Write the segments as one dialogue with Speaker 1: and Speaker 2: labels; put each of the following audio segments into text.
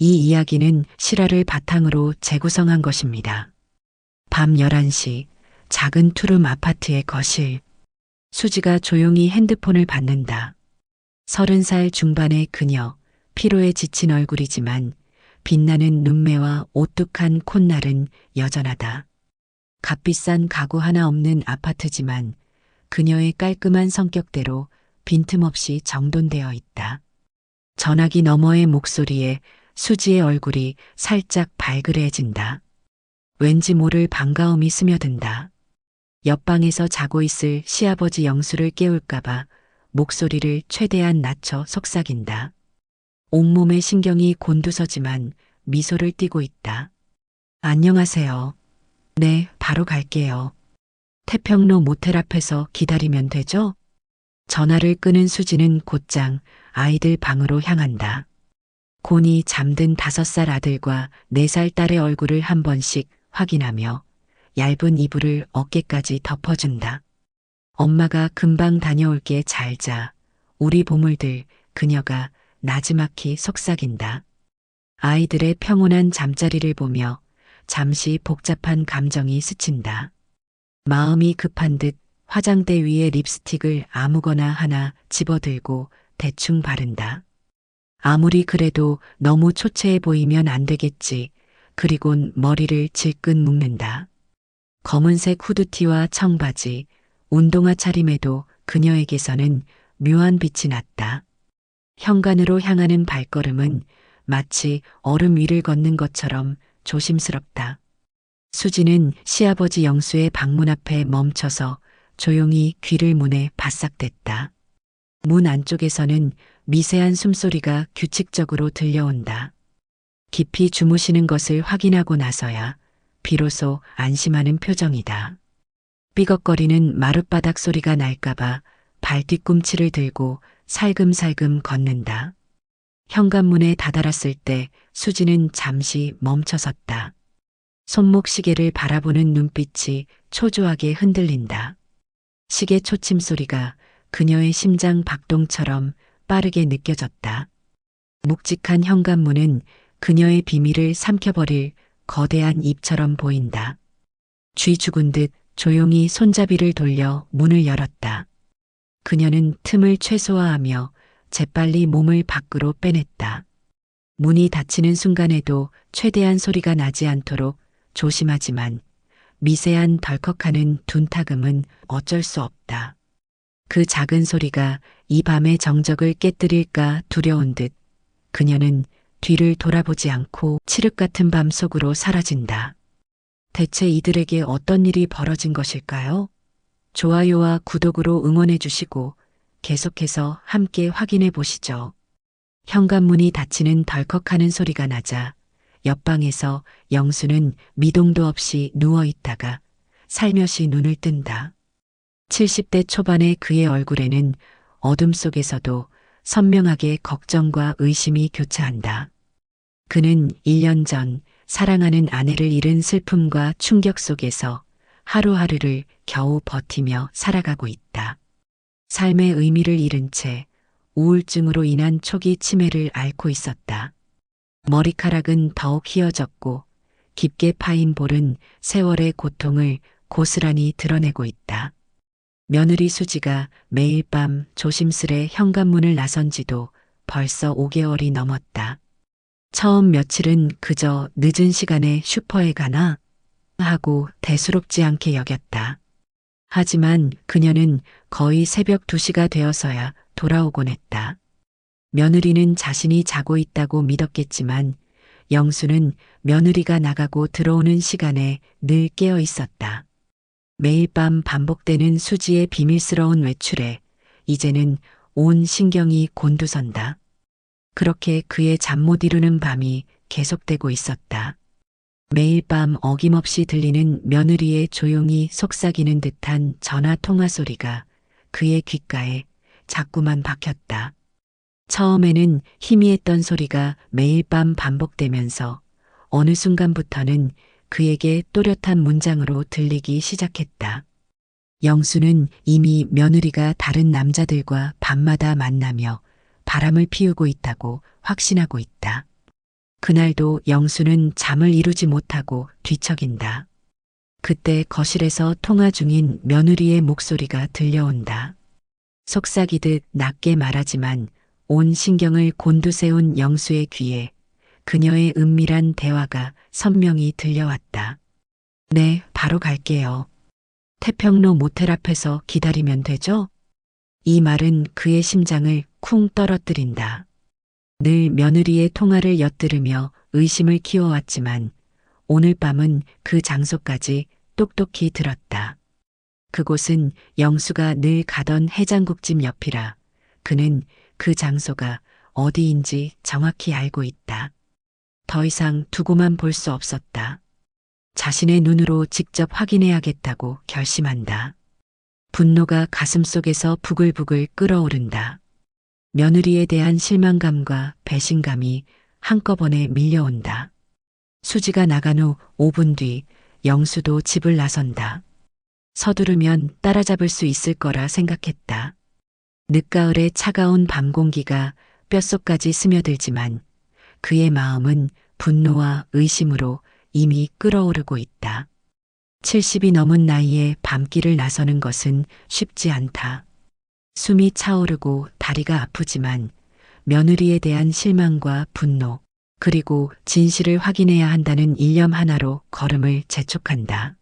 Speaker 1: 이 이야기는 실화를 바탕으로 재구성한 것입니다. 밤 11시, 작은 투룸 아파트의 거실. 수지가 조용히 핸드폰을 받는다. 30살 중반의 그녀, 피로에 지친 얼굴이지만 빛나는 눈매와 오뚝한 콧날은 여전하다. 값비싼 가구 하나 없는 아파트지만 그녀의 깔끔한 성격대로 빈틈없이 정돈되어 있다. 전화기 너머의 목소리에 수지의 얼굴이 살짝 발그레해진다. 왠지 모를 반가움이 스며든다. 옆방에서 자고 있을 시아버지 영수를 깨울까봐 목소리를 최대한 낮춰 속삭인다. 온몸의 신경이 곤두서지만 미소를 띠고 있다. 안녕하세요. 네, 바로 갈게요. 태평로 모텔 앞에서 기다리면 되죠? 전화를 끄는 수지는 곧장 아이들 방으로 향한다. 곤히 잠든 5살 아들과 4살 딸의 얼굴을 한 번씩 확인하며 얇은 이불을 어깨까지 덮어준다. 엄마가 금방 다녀올게 잘 자. 우리 보물들, 그녀가 나지막히 속삭인다. 아이들의 평온한 잠자리를 보며 잠시 복잡한 감정이 스친다. 마음이 급한 듯 화장대 위에 립스틱을 아무거나 하나 집어들고 대충 바른다. 아무리 그래도 너무 초췌해 보이면 안 되겠지. 그리곤 머리를 질끈 묶는다. 검은색 후드티와 청바지, 운동화 차림에도 그녀에게서는 묘한 빛이 났다. 현관으로 향하는 발걸음은 마치 얼음 위를 걷는 것처럼 조심스럽다. 수지는 시아버지 영수의 방문 앞에 멈춰서 조용히 귀를 문에 바싹댔다. 문 안쪽에서는 미세한 숨소리가 규칙적으로 들려온다. 깊이 주무시는 것을 확인하고 나서야 비로소 안심하는 표정이다. 삐걱거리는 마룻바닥 소리가 날까봐 발 뒤꿈치를 들고 살금살금 걷는다. 현관문에 다다랐을 때 수지는 잠시 멈춰섰다. 손목 시계를 바라보는 눈빛이 초조하게 흔들린다. 시계 초침 소리가 그녀의 심장 박동처럼 빠르게 느껴졌다. 묵직한 현관문은 그녀의 비밀을 삼켜버릴 거대한 입처럼 보인다. 쥐 죽은 듯 조용히 손잡이를 돌려 문을 열었다. 그녀는 틈을 최소화하며 재빨리 몸을 밖으로 빼냈다. 문이 닫히는 순간에도 최대한 소리가 나지 않도록 조심하지만 미세한 덜컥하는 둔탁음은 어쩔 수 없다. 그 작은 소리가 이 밤의 정적을 깨뜨릴까 두려운 듯 그녀는 뒤를 돌아보지 않고 칠흑 같은 밤 속으로 사라진다. 대체 이들에게 어떤 일이 벌어진 것일까요? 좋아요와 구독으로 응원해 주시고 계속해서 함께 확인해 보시죠. 현관문이 닫히는 덜컥하는 소리가 나자 옆방에서 영수는 미동도 없이 누워 있다가 살며시 눈을 뜬다. 70대 초반의 그의 얼굴에는 어둠 속에서도 선명하게 걱정과 의심이 교차한다. 그는 1년 전 사랑하는 아내를 잃은 슬픔과 충격 속에서 하루하루를 겨우 버티며 살아가고 있다. 삶의 의미를 잃은 채 우울증으로 인한 초기 치매를 앓고 있었다. 머리카락은 더욱 휘어졌고 깊게 파인 볼은 세월의 고통을 고스란히 드러내고 있다. 며느리 수지가 매일 밤 조심스레 현관문을 나선 지도 벌써 5개월이 넘었다. 처음 며칠은 그저 늦은 시간에 슈퍼에 가나 하고 대수롭지 않게 여겼다. 하지만 그녀는 거의 새벽 2시가 되어서야 돌아오곤 했다. 며느리는 자신이 자고 있다고 믿었겠지만 영수는 며느리가 나가고 들어오는 시간에 늘 깨어 있었다. 매일 밤 반복되는 수지의 비밀스러운 외출에 이제는 온 신경이 곤두선다. 그렇게 그의 잠 못 이루는 밤이 계속되고 있었다. 매일 밤 어김없이 들리는 며느리의 조용히 속삭이는 듯한 전화 통화 소리가 그의 귓가에 자꾸만 박혔다. 처음에는 희미했던 소리가 매일 밤 반복되면서 어느 순간부터는 그에게 또렷한 문장으로 들리기 시작했다. 영수는 이미 며느리가 다른 남자들과 밤마다 만나며 바람을 피우고 있다고 확신하고 있다. 그날도 영수는 잠을 이루지 못하고 뒤척인다. 그때 거실에서 통화 중인 며느리의 목소리가 들려온다. 속삭이듯 낮게 말하지만 온 신경을 곤두세운 영수의 귀에 그녀의 은밀한 대화가 선명히 들려왔다. 네, 바로 갈게요. 태평로 모텔 앞에서 기다리면 되죠? 이 말은 그의 심장을 쿵 떨어뜨린다. 늘 며느리의 통화를 엿들으며 의심을 키워왔지만 오늘 밤은 그 장소까지 똑똑히 들었다. 그곳은 영수가 늘 가던 해장국집 옆이라 그는 그 장소가 어디인지 정확히 알고 있다. 더 이상 두고만 볼 수 없었다. 자신의 눈으로 직접 확인해야겠다고 결심한다. 분노가 가슴속에서 부글부글 끓어오른다. 며느리에 대한 실망감과 배신감이 한꺼번에 밀려온다. 수지가 나간 후 5분 뒤 영수도 집을 나선다. 서두르면 따라잡을 수 있을 거라 생각했다. 늦가을의 차가운 밤 공기가 뼛속까지 스며들지만 그의 마음은 분노와 의심으로 이미 끓어오르고 있다. 70이 넘은 나이에 밤길을 나서는 것은 쉽지 않다. 숨이 차오르고 다리가 아프지만 며느리에 대한 실망과 분노, 그리고 진실을 확인해야 한다는 일념 하나로 걸음을 재촉한다.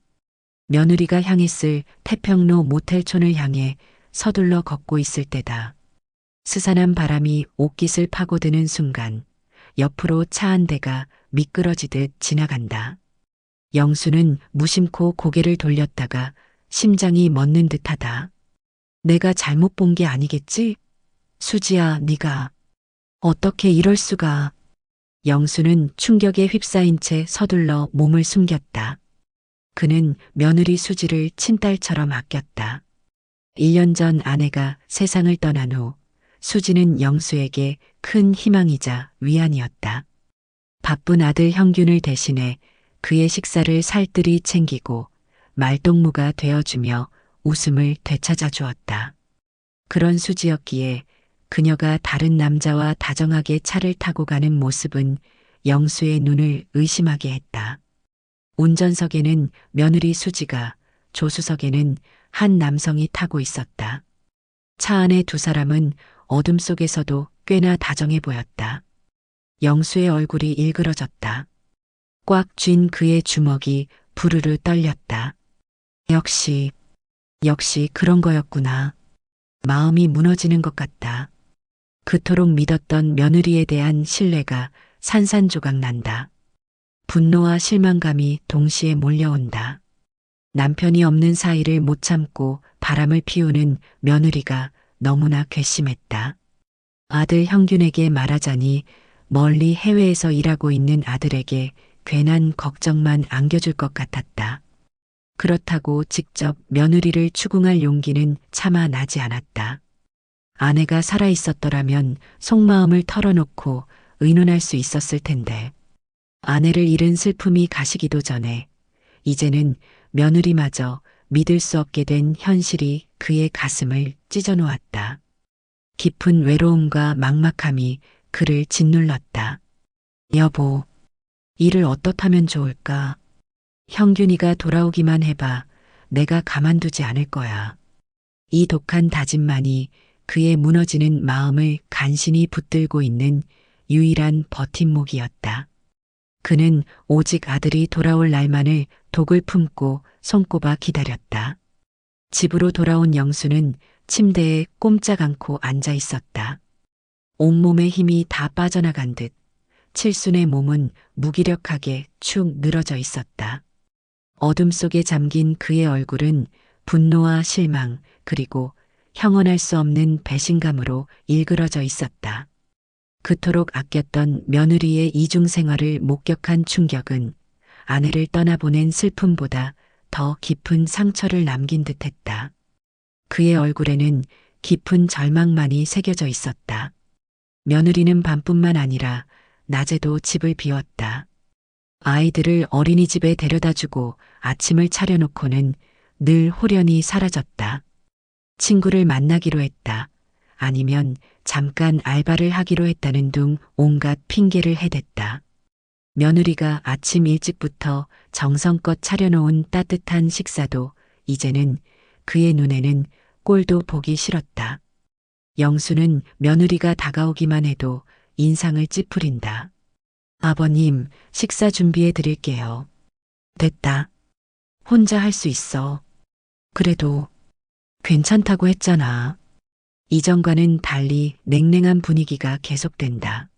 Speaker 1: 며느리가 향했을 태평로 모텔촌을 향해 서둘러 걷고 있을 때다. 스산한 바람이 옷깃을 파고드는 순간 옆으로 차 한 대가 미끄러지듯 지나간다. 영수는 무심코 고개를 돌렸다가 심장이 멎는 듯하다. 내가 잘못 본 게 아니겠지? 수지야, 네가 어떻게 이럴 수가. 영수는 충격에 휩싸인 채 서둘러 몸을 숨겼다. 그는 며느리 수지를 친딸처럼 아꼈다. 1년 전 아내가 세상을 떠난 후 수지는 영수에게 큰 희망이자 위안이었다. 바쁜 아들 형균을 대신해 그의 식사를 살뜰히 챙기고 말동무가 되어주며 웃음을 되찾아 주었다. 그런 수지였기에 그녀가 다른 남자와 다정하게 차를 타고 가는 모습은 영수의 눈을 의심하게 했다. 운전석에는 며느리 수지가, 조수석에는 한 남성이 타고 있었다. 차 안의 두 사람은 어둠 속에서도 꽤나 다정해 보였다. 영수의 얼굴이 일그러졌다. 꽉 쥔 그의 주먹이 부르르 떨렸다. 역시 그런 거였구나. 마음이 무너지는 것 같다. 그토록 믿었던 며느리에 대한 신뢰가 산산조각 난다. 분노와 실망감이 동시에 몰려온다. 남편이 없는 사이를 못 참고 바람을 피우는 며느리가 너무나 괘씸했다. 아들 형균에게 말하자니 멀리 해외에서 일하고 있는 아들에게 괜한 걱정만 안겨줄 것 같았다. 그렇다고 직접 며느리를 추궁할 용기는 차마 나지 않았다. 아내가 살아있었더라면 속마음을 털어놓고 의논할 수 있었을 텐데. 아내를 잃은 슬픔이 가시기도 전에 이제는 며느리마저 믿을 수 없게 된 현실이 그의 가슴을 찢어놓았다. 깊은 외로움과 막막함이 그를 짓눌렀다. 여보, 일을 어떻다면 좋을까? 형균이가 돌아오기만 해봐. 내가 가만두지 않을 거야. 이 독한 다짐만이 그의 무너지는 마음을 간신히 붙들고 있는 유일한 버팀목이었다. 그는 오직 아들이 돌아올 날만을 독을 품고 손꼽아 기다렸다. 집으로 돌아온 영수는 침대에 꼼짝 않고 앉아 있었다. 온몸의 힘이 다 빠져나간 듯 칠순의 몸은 무기력하게 축 늘어져 있었다. 어둠 속에 잠긴 그의 얼굴은 분노와 실망 그리고 형언할 수 없는 배신감으로 일그러져 있었다. 그토록 아꼈던 며느리의 이중 생활을 목격한 충격은 아내를 떠나보낸 슬픔보다 더 깊은 상처를 남긴 듯했다. 그의 얼굴에는 깊은 절망만이 새겨져 있었다. 며느리는 밤뿐만 아니라 낮에도 집을 비웠다. 아이들을 어린이집에 데려다주고 아침을 차려놓고는 늘 홀연히 사라졌다. 친구를 만나기로 했다. 아니면 잠깐 알바를 하기로 했다는 둥 온갖 핑계를 해댔다. 며느리가 아침 일찍부터 정성껏 차려놓은 따뜻한 식사도 이제는 그의 눈에는 꼴도 보기 싫었다. 영수는 며느리가 다가오기만 해도 인상을 찌푸린다. 아버님, 식사 준비해 드릴게요. 됐다. 혼자 할 수 있어. 그래도 괜찮다고 했잖아. 이전과는 달리 냉랭한 분위기가 계속된다.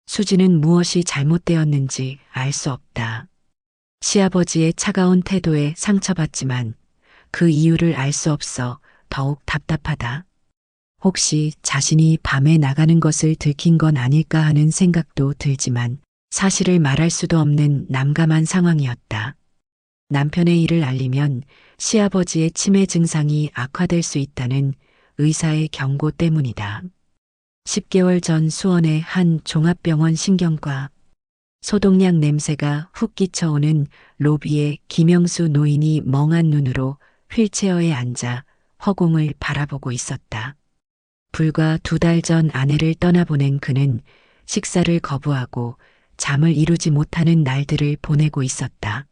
Speaker 1: 수지는 무엇이 잘못되었는지 알 수 없다. 시아버지의 차가운 태도에 상처받지만 그 이유를 알 수 없어 더욱 답답하다. 혹시 자신이 밤에 나가는 것을 들킨 건 아닐까 하는 생각도 들지만 사실을 말할 수도 없는 난감한 상황이었다. 남편의 일을 알리면 시아버지의 치매 증상이 악화될 수 있다는 의사의 경고 때문이다. 10개월 전 수원의 한 종합병원 신경과 소독약 냄새가 훅 끼쳐오는 로비에 김영수 노인이 멍한 눈으로 휠체어에 앉아 허공을 바라보고 있었다. 불과 2달 전 아내를 떠나보낸 그는 식사를 거부하고 잠을 이루지 못하는 날들을 보내고 있었다.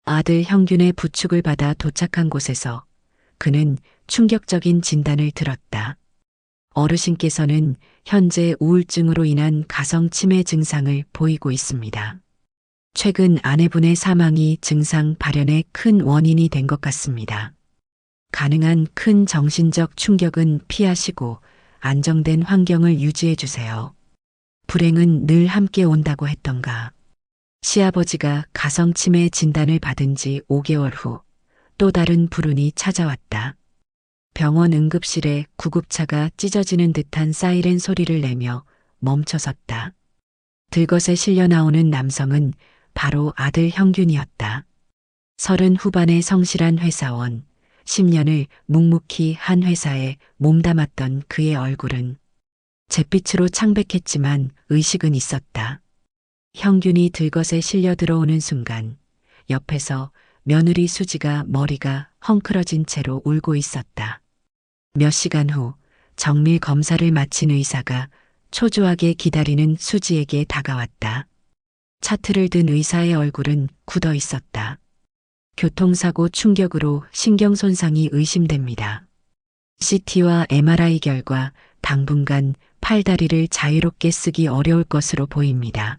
Speaker 1: 아들 형균의 부축을 받아 도착한 곳에서 그는 충격적인 진단을 들었다. 어르신께서는 현재 우울증으로 인한 가성치매 증상을 보이고 있습니다. 최근 아내분의 사망이 증상 발현의 큰 원인이 된 것 같습니다. 가능한 큰 정신적 충격은 피하시고 안정된 환경을 유지해 주세요. 불행은 늘 함께 온다고 했던가. 시아버지가 가성치매 진단을 받은 지 5개월 후 또 다른 불운이 찾아왔다. 병원 응급실에 구급차가 찢어지는 듯한 사이렌 소리를 내며 멈춰섰다. 들것에 실려 나오는 남성은 바로 아들 형균이었다. 30 후반의 성실한 회사원, 10년을 묵묵히 한 회사에 몸담았던 그의 얼굴은 잿빛으로 창백했지만 의식은 있었다. 형균이 들것에 실려 들어오는 순간 옆에서 며느리 수지가 머리가 헝클어진 채로 울고 있었다. 몇 시간 후 정밀 검사를 마친 의사가 초조하게 기다리는 수지에게 다가왔다. 차트를 든 의사의 얼굴은 굳어 있었다. 교통사고 충격으로 신경 손상이 의심됩니다. CT와 MRI 결과 당분간 팔다리를 자유롭게 쓰기 어려울 것으로 보입니다.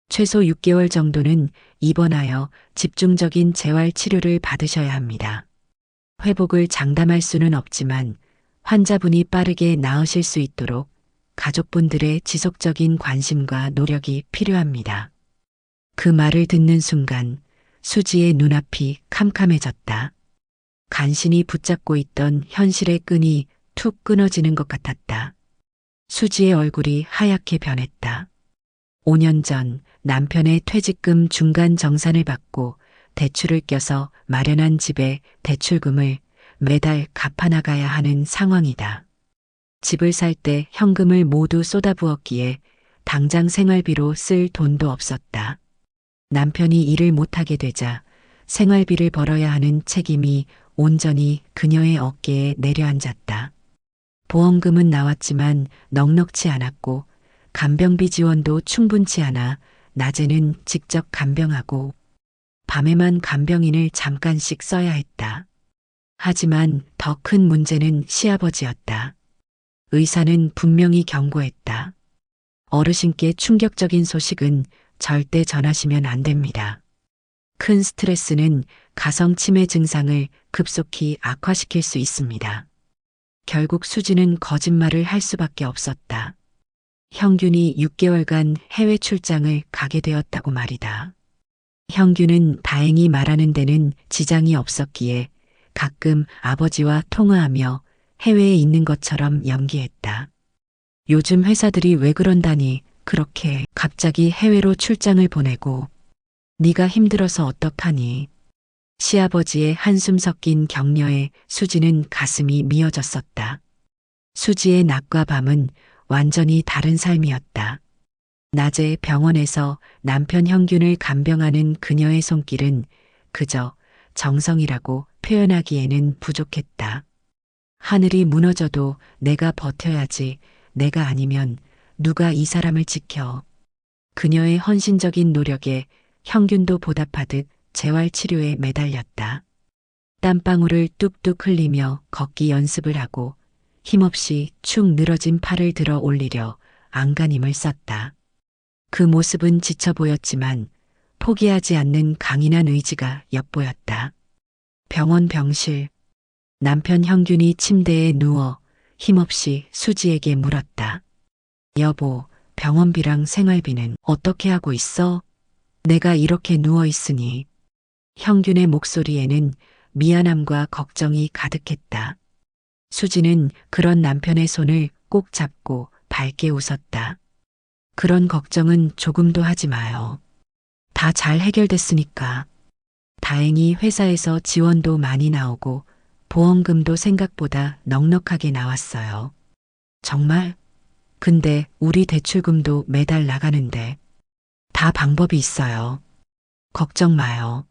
Speaker 1: 최소 6개월 정도는 입원하여 집중적인 재활 치료를 받으셔야 합니다. 회복을 장담할 수는 없지만 환자분이 빠르게 나으실 수 있도록 가족분들의 지속적인 관심과 노력이 필요합니다. 그 말을 듣는 순간 수지의 눈앞이 캄캄해졌다. 간신히 붙잡고 있던 현실의 끈이 툭 끊어지는 것 같았다. 수지의 얼굴이 하얗게 변했다. 5년 전 남편의 퇴직금 중간 정산을 받고 대출을 껴서 마련한 집의 대출금을 매달 갚아나가야 하는 상황이다. 집을 살 때 현금을 모두 쏟아부었기에 당장 생활비로 쓸 돈도 없었다. 남편이 일을 못하게 되자 생활비를 벌어야 하는 책임이 온전히 그녀의 어깨에 내려앉았다. 보험금은 나왔지만 넉넉치 않았고 간병비 지원도 충분치 않아 낮에는 직접 간병하고 밤에만 간병인을 잠깐씩 써야 했다. 하지만 더 큰 문제는 시아버지였다. 의사는 분명히 경고했다. 어르신께 충격적인 소식은 절대 전하시면 안 됩니다. 큰 스트레스는 가성치매 증상을 급속히 악화시킬 수 있습니다. 결국 수지는 거짓말을 할 수밖에 없었다. 형균이 6개월간 해외 출장을 가게 되었다고 말이다. 형균은 다행히 말하는 데는 지장이 없었기에 가끔 아버지와 통화하며 해외에 있는 것처럼 연기했다. 요즘 회사들이 왜 그런다니 그렇게 갑자기 해외로 출장을 보내고 네가 힘들어서 어떡하니. 시아버지의 한숨 섞인 격려에 수지는 가슴이 미어졌었다. 수지의 낮과 밤은 완전히 다른 삶이었다. 낮에 병원에서 남편 형균을 간병하는 그녀의 손길은 그저 정성이라고 표현하기에는 부족했다. 하늘이 무너져도 내가 버텨야지. 내가 아니면 누가 이 사람을 지켜. 그녀의 헌신적인 노력에 형균도 보답하듯 재활치료에 매달렸다. 땀방울을 뚝뚝 흘리며 걷기 연습을 하고 힘없이 축 늘어진 팔을 들어 올리려 안간힘을 썼다. 그 모습은 지쳐 보였지만 포기하지 않는 강인한 의지가 엿보였다. 병원 병실. 남편 형균이 침대에 누워 힘없이 수지에게 물었다. 여보, 병원비랑 생활비는 어떻게 하고 있어? 내가 이렇게 누워 있으니. 형균의 목소리에는 미안함과 걱정이 가득했다. 수지는 그런 남편의 손을 꼭 잡고 밝게 웃었다. 그런 걱정은 조금도 하지 마요. 다 잘 해결됐으니까. 다행히 회사에서 지원도 많이 나오고 보험금도 생각보다 넉넉하게 나왔어요. 정말? 근데 우리 대출금도 매달 나가는데. 다 방법이 있어요. 걱정 마요.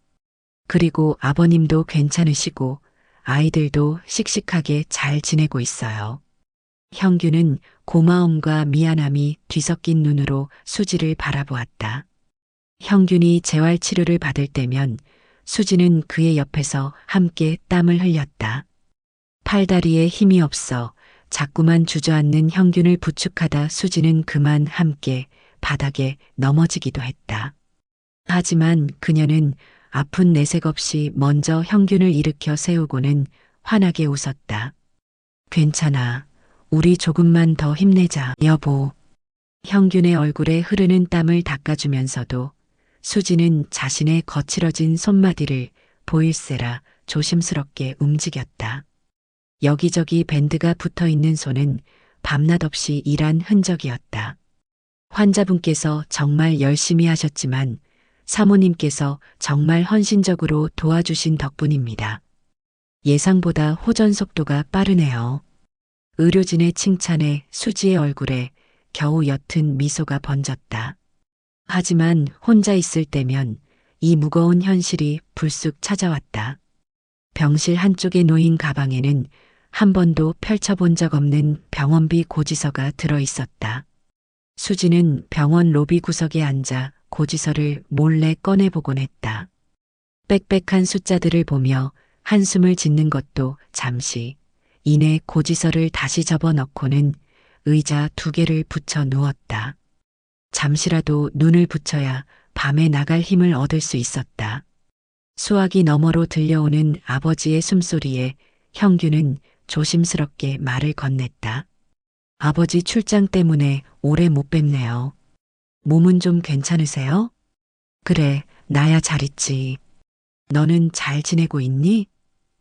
Speaker 1: 그리고 아버님도 괜찮으시고 아이들도 씩씩하게 잘 지내고 있어요. 형규는 고마움과 미안함이 뒤섞인 눈으로 수지를 바라보았다. 형균이 재활치료를 받을 때면 수지는 그의 옆에서 함께 땀을 흘렸다. 팔다리에 힘이 없어 자꾸만 주저앉는 형균을 부축하다 수지는 그만 함께 바닥에 넘어지기도 했다. 하지만 그녀는 아픈 내색 없이 먼저 형균을 일으켜 세우고는 환하게 웃었다. 괜찮아. 우리 조금만 더 힘내자, 여보. 형균의 얼굴에 흐르는 땀을 닦아주면서도 수지는 자신의 거칠어진 손마디를 보일세라 조심스럽게 움직였다. 여기저기 밴드가 붙어 있는 손은 밤낮 없이 일한 흔적이었다. 환자분께서 정말 열심히 하셨지만 사모님께서 정말 헌신적으로 도와주신 덕분입니다. 예상보다 호전 속도가 빠르네요. 의료진의 칭찬에 수지의 얼굴에 겨우 옅은 미소가 번졌다. 하지만 혼자 있을 때면 이 무거운 현실이 불쑥 찾아왔다. 병실 한쪽에 놓인 가방에는 한 번도 펼쳐본 적 없는 병원비 고지서가 들어 있었다. 수지는 병원 로비 구석에 앉아 고지서를 몰래 꺼내보곤 했다. 빽빽한 숫자들을 보며 한숨을 짓는 것도 잠시, 이내 고지서를 다시 접어 넣고는 의자 2개를 붙여 누웠다. 잠시라도 눈을 붙여야 밤에 나갈 힘을 얻을 수 있었다. 수화기 너머로 들려오는 아버지의 숨소리에 형규는 조심스럽게 말을 건넸다. 아버지 출장 때문에 오래 못 뵙네요. 몸은 좀 괜찮으세요? 그래, 나야 잘 있지. 너는 잘 지내고 있니?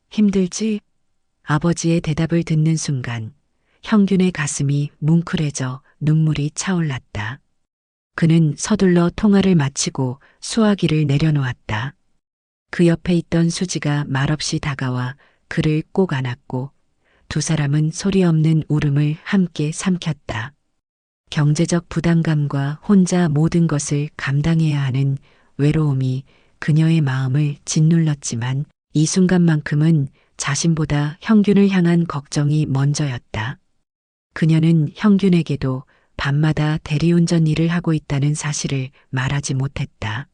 Speaker 1: 힘들지? 아버지의 대답을 듣는 순간 형균의 가슴이 뭉클해져 눈물이 차올랐다. 그는 서둘러 통화를 마치고 수화기를 내려놓았다. 그 옆에 있던 수지가 말없이 다가와 그를 꼭 안았고 두 사람은 소리 없는 울음을 함께 삼켰다. 경제적 부담감과 혼자 모든 것을 감당해야 하는 외로움이 그녀의 마음을 짓눌렀지만 이 순간만큼은 자신보다 형균을 향한 걱정이 먼저였다. 그녀는 형균에게도 밤마다 대리운전 일을 하고 있다는 사실을 말하지 못했다.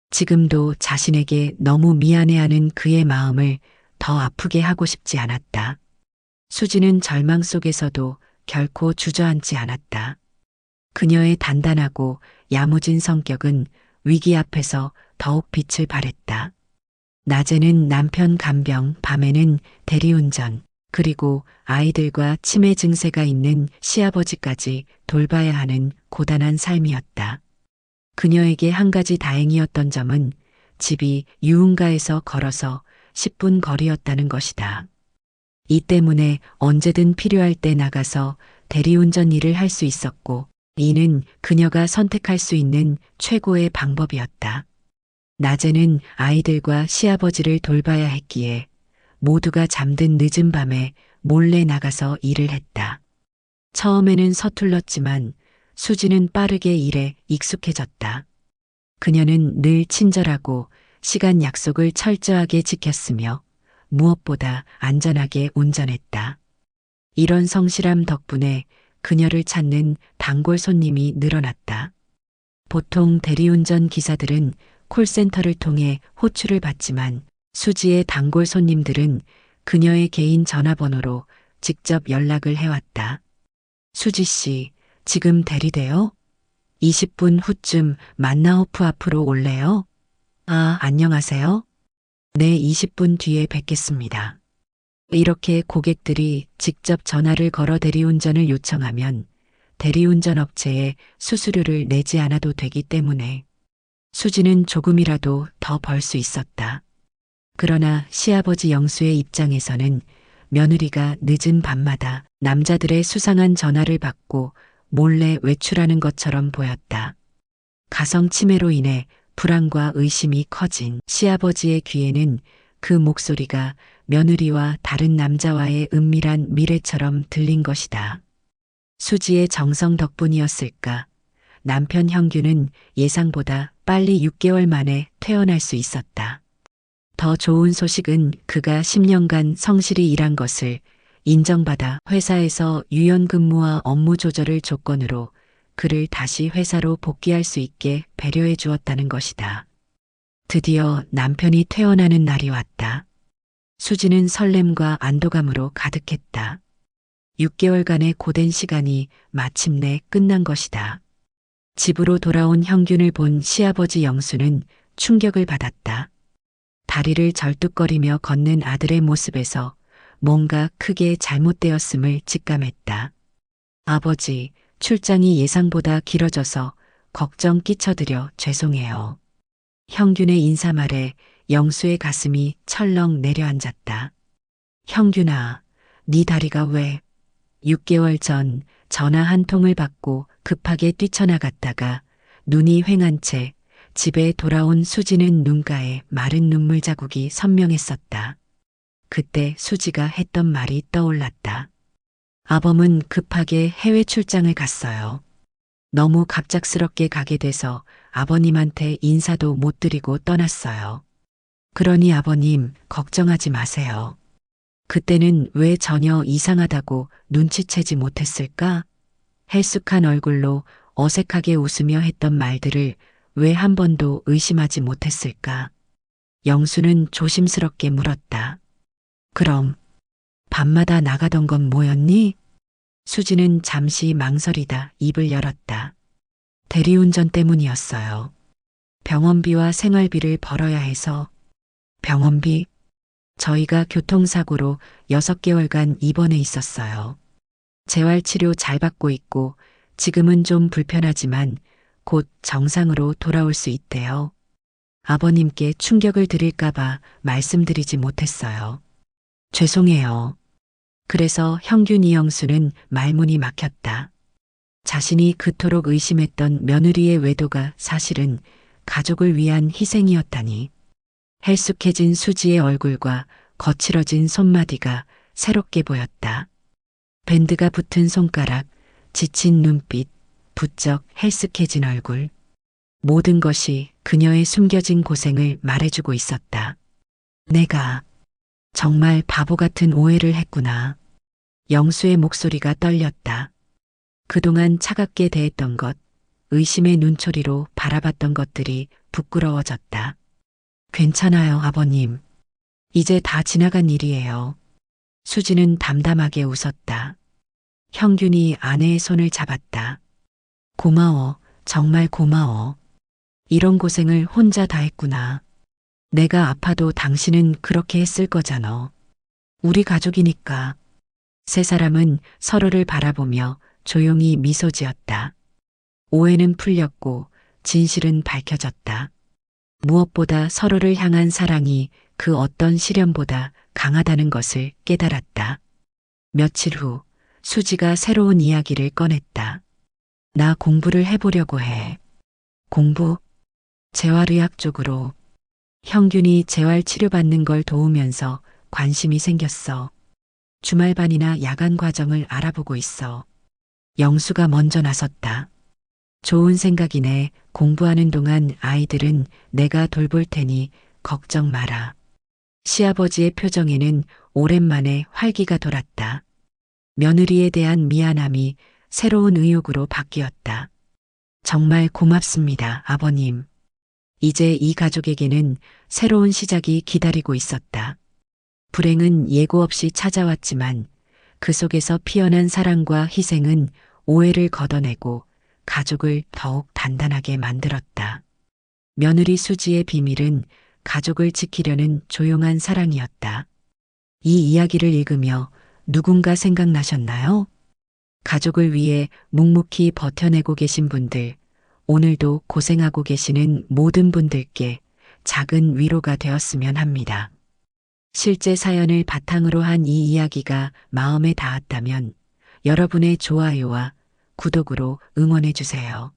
Speaker 1: 지금도 자신에게 너무 미안해하는 그의 마음을 더 아프게 하고 싶지 않았다. 수지는 절망 속에서도 결코 주저앉지 않았다. 그녀의 단단하고 야무진 성격은 위기 앞에서 더욱 빛을 발했다. 낮에는 남편 간병, 밤에는 대리운전, 그리고 아이들과 치매 증세가 있는 시아버지까지 돌봐야 하는 고단한 삶이었다. 그녀에게 한 가지 다행이었던 점은 집이 유흥가에서 걸어서 10분 거리였다는 것이다. 이 때문에 언제든 필요할 때 나가서 대리운전 일을 할 수 있었고 이는 그녀가 선택할 수 있는 최고의 방법이었다. 낮에는 아이들과 시아버지를 돌봐야 했기에 모두가 잠든 늦은 밤에 몰래 나가서 일을 했다. 처음에는 서툴렀지만 수지는 빠르게 일에 익숙해졌다. 그녀는 늘 친절하고 시간 약속을 철저하게 지켰으며 무엇보다 안전하게 운전했다. 이런 성실함 덕분에 그녀를 찾는 단골 손님이 늘어났다. 보통 대리운전 기사들은 콜센터를 통해 호출을 받지만 수지의 단골 손님들은 그녀의 개인 전화번호로 직접 연락을 해왔다. 수지 씨, 지금 대리돼요? 20분 후쯤 만나호프 앞으로 올래요? 아, 안녕하세요. 네, 20분 뒤에 뵙겠습니다. 이렇게 고객들이 직접 전화를 걸어 대리운전을 요청하면 대리운전 업체에 수수료를 내지 않아도 되기 때문에 수지는 조금이라도 더 벌 수 있었다. 그러나 시아버지 영수의 입장에서는 며느리가 늦은 밤마다 남자들의 수상한 전화를 받고 몰래 외출하는 것처럼 보였다. 가성 치매로 인해 불안과 의심이 커진 시아버지의 귀에는 그 목소리가 며느리와 다른 남자와의 은밀한 미래처럼 들린 것이다. 수지의 정성 덕분이었을까? 남편 형규는 예상보다 빨리 6개월 만에 퇴원할 수 있었다. 더 좋은 소식은 그가 10년간 성실히 일한 것을 인정받아 회사에서 유연근무와 업무 조절을 조건으로 그를 다시 회사로 복귀할 수 있게 배려해 주었다는 것이다. 드디어 남편이 퇴원하는 날이 왔다. 수지는 설렘과 안도감으로 가득했다. 6개월간의 고된 시간이 마침내 끝난 것이다. 집으로 돌아온 형균을 본 시아버지 영수는 충격을 받았다. 다리를 절뚝거리며 걷는 아들의 모습에서 뭔가 크게 잘못되었음을 직감했다. 아버지, 출장이 예상보다 길어져서 걱정 끼쳐드려 죄송해요. 형균의 인사말에 영수의 가슴이 철렁 내려앉았다. 형균아, 네 다리가 왜? 6개월 전 전화 한 통을 받고 급하게 뛰쳐나갔다가 눈이 휑한 채 집에 돌아온 수지는 눈가에 마른 눈물 자국이 선명했었다. 그때 수지가 했던 말이 떠올랐다. 아범은 급하게 해외 출장을 갔어요. 너무 갑작스럽게 가게 돼서 아버님한테 인사도 못 드리고 떠났어요. 그러니 아버님 걱정하지 마세요. 그때는 왜 전혀 이상하다고 눈치채지 못했을까? 헬쑥한 얼굴로 어색하게 웃으며 했던 말들을 왜 한 번도 의심하지 못했을까? 영수는 조심스럽게 물었다. 그럼 밤마다 나가던 건 뭐였니? 수지는 잠시 망설이다 입을 열었다. 대리운전 때문이었어요. 병원비와 생활비를 벌어야 해서. 병원비? 저희가 교통사고로 6개월간 입원해 있었어요. 재활치료 잘 받고 있고 지금은 좀 불편하지만 곧 정상으로 돌아올 수 있대요. 아버님께 충격을 드릴까봐 말씀드리지 못했어요. 죄송해요. 그래서 형균 이영수는 말문이 막혔다. 자신이 그토록 의심했던 며느리의 외도가 사실은 가족을 위한 희생이었다니. 헬쑥해진 수지의 얼굴과 거칠어진 손마디가 새롭게 보였다. 밴드가 붙은 손가락, 지친 눈빛, 부쩍 헬쑥해진 얼굴. 모든 것이 그녀의 숨겨진 고생을 말해주고 있었다. 내가 정말 바보 같은 오해를 했구나. 영수의 목소리가 떨렸다. 그동안 차갑게 대했던 것, 의심의 눈초리로 바라봤던 것들이 부끄러워졌다. 괜찮아요, 아버님. 이제 다 지나간 일이에요. 수지는 담담하게 웃었다. 형균이 아내의 손을 잡았다. 고마워, 정말 고마워. 이런 고생을 혼자 다 했구나. 내가 아파도 당신은 그렇게 했을 거잖아. 우리 가족이니까. 세 사람은 서로를 바라보며 조용히 미소 지었다. 오해는 풀렸고 진실은 밝혀졌다. 무엇보다 서로를 향한 사랑이 그 어떤 시련보다 강하다는 것을 깨달았다. 며칠 후 수지가 새로운 이야기를 꺼냈다. 나 공부를 해보려고 해. 공부? 재활의학 쪽으로. 형균이 재활 치료받는 걸 도우면서 관심이 생겼어. 주말반이나 야간 과정을 알아보고 있어. 영수가 먼저 나섰다. 좋은 생각이네. 공부하는 동안 아이들은 내가 돌볼 테니 걱정 마라. 시아버지의 표정에는 오랜만에 활기가 돌았다. 며느리에 대한 미안함이 새로운 의욕으로 바뀌었다. 정말 고맙습니다, 아버님. 이제 이 가족에게는 새로운 시작이 기다리고 있었다. 불행은 예고 없이 찾아왔지만 그 속에서 피어난 사랑과 희생은 오해를 걷어내고 가족을 더욱 단단하게 만들었다. 며느리 수지의 비밀은 가족을 지키려는 조용한 사랑이었다. 이 이야기를 읽으며 누군가 생각나셨나요? 가족을 위해 묵묵히 버텨내고 계신 분들, 오늘도 고생하고 계시는 모든 분들께 작은 위로가 되었으면 합니다. 실제 사연을 바탕으로 한 이 이야기가 마음에 닿았다면 여러분의 좋아요와 구독으로 응원해 주세요.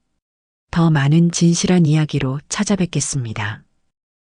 Speaker 1: 더 많은 진실한 이야기로 찾아뵙겠습니다.